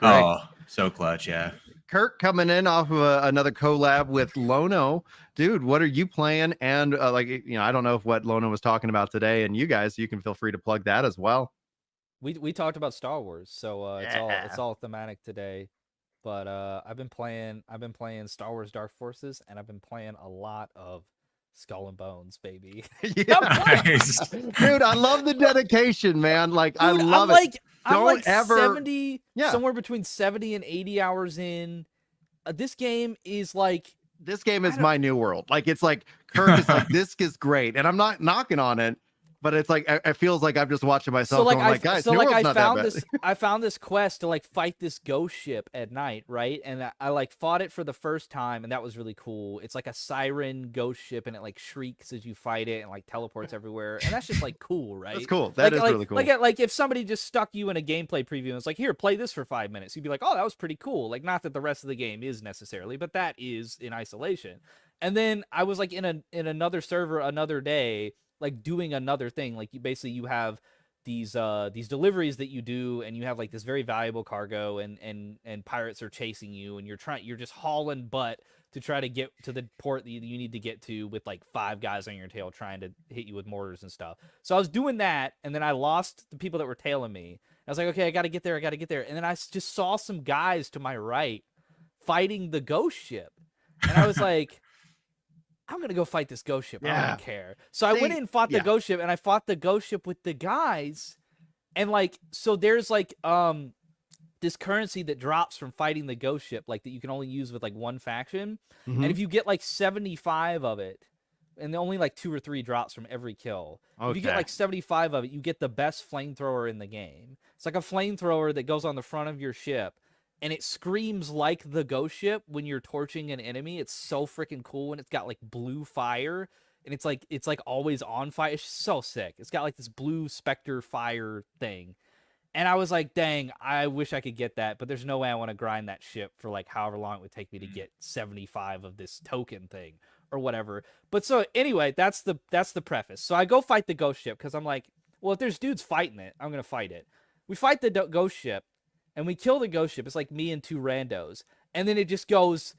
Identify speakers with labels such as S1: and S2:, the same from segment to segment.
S1: great.
S2: Oh, so clutch, yeah.
S1: Kirk coming in off of another collab with Lono. Dude, what are you playing? And I don't know if what Lono was talking about today, and you guys, you can feel free to plug that as well.
S3: We talked about Star Wars, so it's
S1: Yeah.
S3: all thematic today. But I've been playing Star Wars Dark Forces, and I've been playing a lot of Skull and Bones, baby.
S1: Yeah.
S2: Nice.
S1: Dude, I love the dedication, man. Like, I
S3: Dude,
S1: love
S3: I'm
S1: it.
S3: like I'm
S1: Don't
S3: like
S1: ever-
S3: 70,
S1: Yeah.
S3: somewhere between 70 and 80 hours in. This game is like
S1: This game is my new world. Like, it's like Kirk is like, this is great, and I'm not knocking on it, but it's like it feels like I'm just watching myself.
S3: so like
S1: going, guys,
S3: so
S1: New
S3: like
S1: World's
S3: I
S1: not that
S3: found
S1: bad.
S3: this I found this quest to like fight this ghost ship at night, right? And I like fought it for the first time, and that was really cool. It's like a siren ghost ship, and it like shrieks as you fight it, and like teleports everywhere, and that's just like cool, right?
S1: That's cool. That is really cool.
S3: Like if somebody just stuck you in a gameplay preview and was like, here, play this for 5 minutes, you'd be like, oh, that was pretty cool. Like, not that the rest of the game is necessarily, but that is in isolation. And then I was like in another server another day, like doing another thing. Like you have these deliveries that you do, and you have like this very valuable cargo, and pirates are chasing you, and you're just hauling butt to try to get to the port that you need to get to with like 5 guys on your tail trying to hit you with mortars and stuff. So I was doing that, and then I lost the people that were tailing me. I was like, okay, I got to get there. And then I just saw some guys to my right fighting the ghost ship, and I was like, I'm going to go fight this ghost ship. I don't care. So I went in and fought the ghost ship, and I fought the ghost ship with the guys. And like, so there's like, this currency that drops from fighting the ghost ship, like that you can only use with like one faction.
S1: Mhm.
S3: And if you get like 75 of it, and only like 2 or 3 drops from every kill. If you get like 75 of it, you get the best flamethrower in the game. It's like a flamethrower that goes on the front of your ship, and it screams like the ghost ship when you're torching an enemy. It's so freaking cool, and it's got like blue fire, and it's like always on fire. It's so sick. It's got like this blue specter fire thing. And I was like, dang, I wish I could get that, but there's no way I want to grind that ship for like however long it would take me to get 75 of this token thing or whatever. But so anyway, that's the preface. So I go fight the ghost ship because I'm like, well, if there's dudes fighting it, I'm going to fight it. We fight the ghost ship, and we kill the ghost ship. It's like me and 2 randos. And then it just goes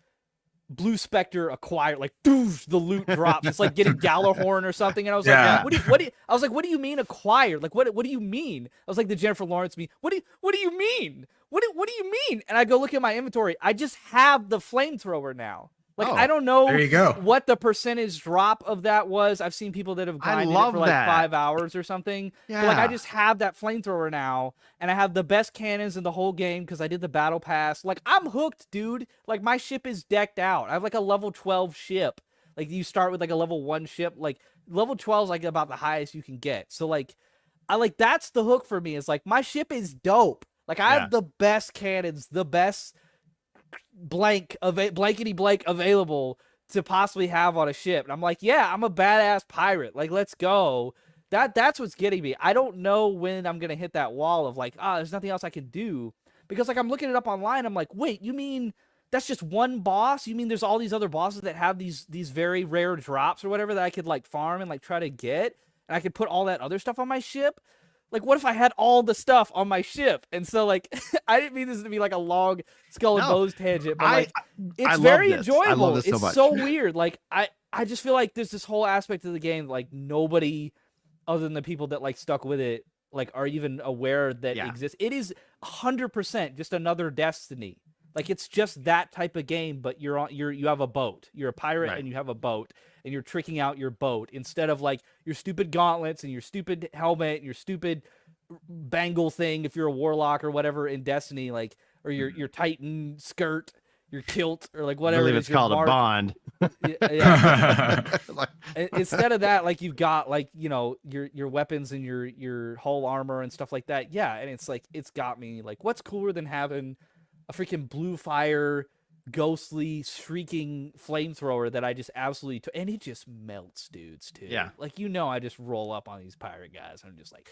S3: Blue Spectre acquired, like doof, the loot drops. It's like getting Galahorn or something. And I was like, what do you mean acquired? Like, what do you mean? I was like the Jennifer Lawrence meme. What do you mean? What do you mean? And I go look at my inventory. I just have the flamethrower now. Like, I don't know
S2: there you go.
S3: what the percentage drop of that was. I've seen people that have grinded it for like 5 hours or something.
S1: Yeah.
S3: But like, I just have that flamethrower now, and I have the best cannons in the whole game because I did the battle pass. Like, I'm hooked, dude. Like, my ship is decked out. I have like a level 12 ship. Like, you start with like a level 1 ship. Like, level 12 is like about the highest you can get. So like, that's the hook for me. Is like, my ship is dope. Like, I have the best cannons, the best blankety blank available to possibly have on a ship. And I'm like, yeah, I'm a badass pirate. Like, let's go. That's what's getting me. I don't know when I'm gonna hit that wall of like, there's nothing else I can do. Because like, I'm looking it up online. I'm like, wait, you mean that's just one boss? You mean there's all these other bosses that have these very rare drops or whatever that I could like farm and like try to get, and I could put all that other stuff on my ship? Like, what if I had all the stuff on my ship? And so, like, I didn't mean this to be like a long Skull and Bones tangent, but like, it's very enjoyable.
S1: I love this so much.
S3: It's so weird. Like, I just feel like there's this whole aspect of the game, like, nobody other than the people that like stuck with it, like, are even aware that it exists. It is 100% just another Destiny. Like, it's just that type of game, but you have a boat. You're a pirate and you have a boat, and you're tricking out your boat instead of like your stupid gauntlets and your stupid helmet and your stupid bangle thing if you're a warlock or whatever in Destiny, like, or your Titan skirt, your kilt, or like whatever.
S1: I believe it's called a bond.
S3: Instead of that, like, you've got like, you know, your weapons and your whole armor and stuff like that. Yeah, and it's like, it's got me like, what's cooler than having a freaking blue fire, ghostly, shrieking flamethrower that I just absolutely and it just melts dudes too.
S1: Yeah,
S3: like, you know, I just roll up on these pirate guys and I'm just like,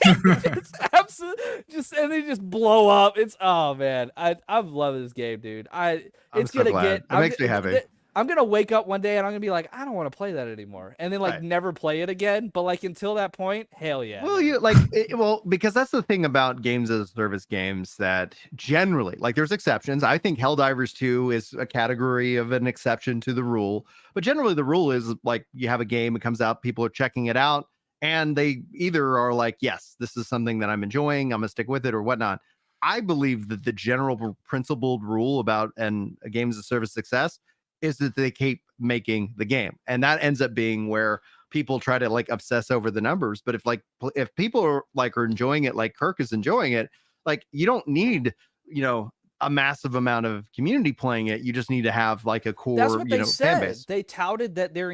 S3: it's absolutely just, and they just blow up. It's, oh man, I'm loving this game, dude. It makes me happy. I'm gonna wake up one day and I'm gonna be like, I don't want to play that anymore, and then like
S1: Right.
S3: never play it again. But like until that point, hell yeah.
S1: Well,
S3: man.
S1: you like well, because that's the thing about games as a service games that generally, like, there's exceptions. I think Helldivers 2 is a category of an exception to the rule, but generally the rule is like you have a game, it comes out, people are checking it out, and they either are like, yes, this is something that I'm enjoying, I'm gonna stick with it, or whatnot. I believe that the general principled rule about a game as a service success is that they keep making the game, and that ends up being where people try to like obsess over the numbers. But if people are enjoying it like Kirk is enjoying it, like you don't need a massive amount of community playing it. You just need to have like a core
S3: That's what they said.
S1: fan base.
S3: They touted that their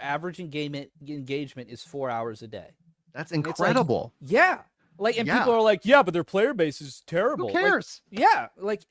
S3: average engagement is 4 hours a day.
S1: That's incredible.
S3: Like, yeah, like, and people are like, yeah, but their player base is terrible.
S1: Who cares?
S3: Like, yeah, like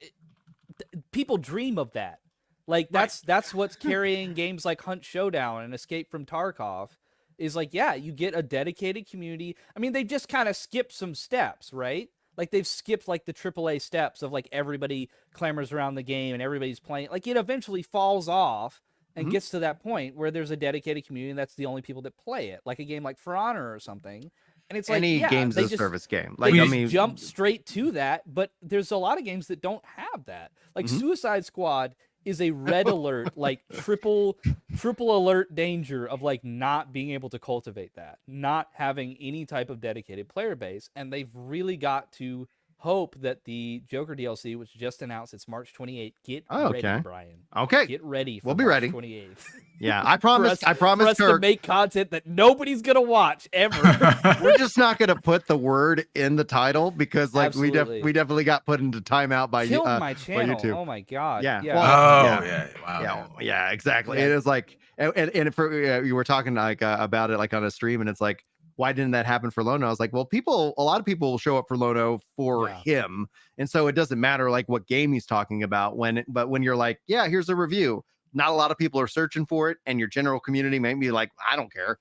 S3: people dream of that. Like that's what's carrying games like Hunt Showdown and Escape from Tarkov is like, yeah, you get a dedicated community. I mean, they just kind of skipped some steps, right? Like they've skipped like the AAA steps of like everybody clamors around the game and everybody's playing. Like it eventually falls off and gets to that point where there's a dedicated community and that's the only people that play it. Like a game like For Honor or something. And it's
S1: any
S3: like,
S1: games as a service game.
S3: Like,
S1: I
S3: mean, jump straight to that, but there's a lot of games that don't have that. Like Suicide Squad is a red alert, like triple alert danger of like not being able to cultivate that, not having any type of dedicated player base. And they've really got to hope that the Joker DLC, which just announced it's March 28th, get ready, Brian.
S1: Okay.
S3: Get ready.
S1: We'll be ready.
S3: 28th.
S1: Yeah, I promise.
S3: for us to make content that nobody's gonna watch ever.
S1: We're just not gonna put the word in the title because, like, we definitely got put into timeout by
S3: killed my channel.
S1: YouTube.
S3: Oh my god.
S1: Yeah.
S3: Yeah.
S1: Well,
S2: Wow.
S1: Yeah. Exactly.
S3: Yeah.
S1: It is like, and for you were talking like about it like on a stream, and it's like, why didn't that happen for Lono? I was like, well, a lot of people will show up for Lono for him, and so it doesn't matter like what game he's talking about but when you're like, yeah, here's a review. Not a lot of people are searching for it, and your general community may be like, I don't care.